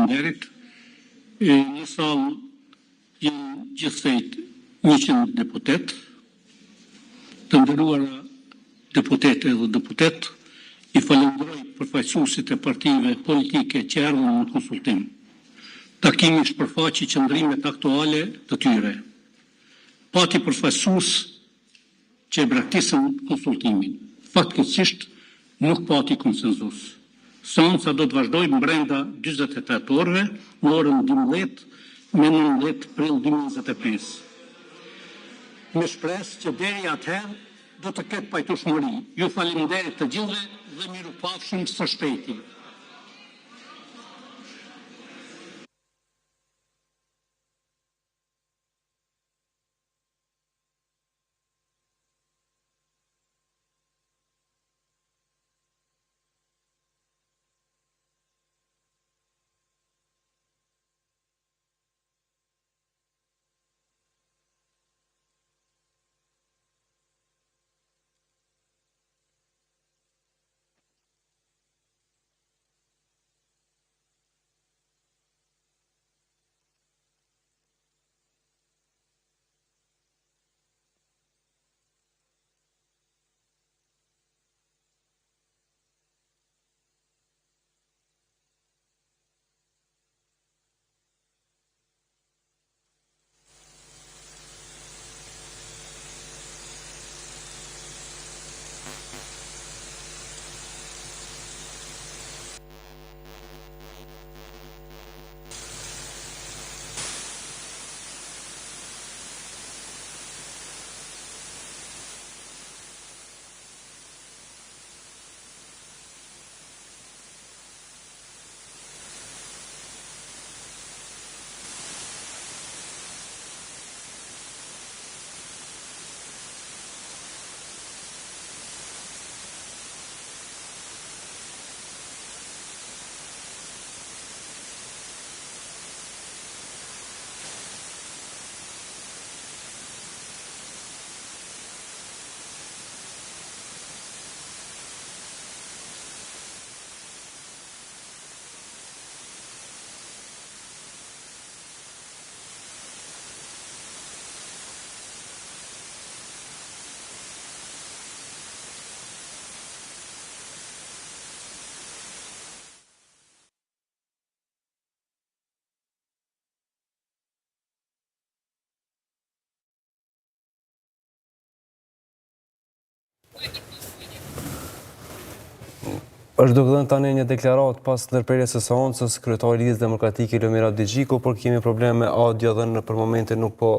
Faleminderit. Në salë janë gjithsejt 100 deputet, të nderuara deputete dhe deputet, i falenderoj përfaqësuesit e partive politike që erdhën në konsultim. Takimi shpërfaqi qëndrimet aktuale të tyre. Pati përfaqësues që e braktisën konsultimin. Fatkeqësisht nuk pati konsenzus. Seanca do të vazhdojë brenda 48 orëve në orën 12 me 19 prill 2025. Me shpresë që deri atëherë do të ketë pajtueshmëri. Ju faleminderit të gjithëve dhe mirupafshim së shpejti. Është duke dhënë tani një deklaratë pas ndërprerjes së seancës kryetari i Lidhjes Demokratike Ilomira Digjiku, por kemi probleme me audio dhe për momentin nuk po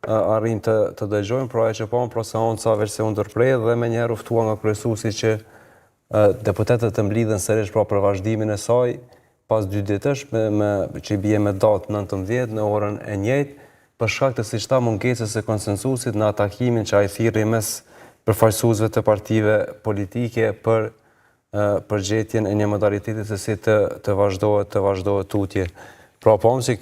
arrim të dëgjojmë, pra që po pra seanca version ndërprerje dhe menjëherë u ftuan nga kryesuesi që deputetët të mblidhen sërish pra për vazhdimin e saj pas 2 ditësh që bie me datë 19 në orën e njëjtë për shkak të siç tha mungesës së konsensusit në takimin që ai thirrri mes përfaqësuesve të partive politike për përgjetjen e një modaliteti se si të vazhdohet tutje. Pra, si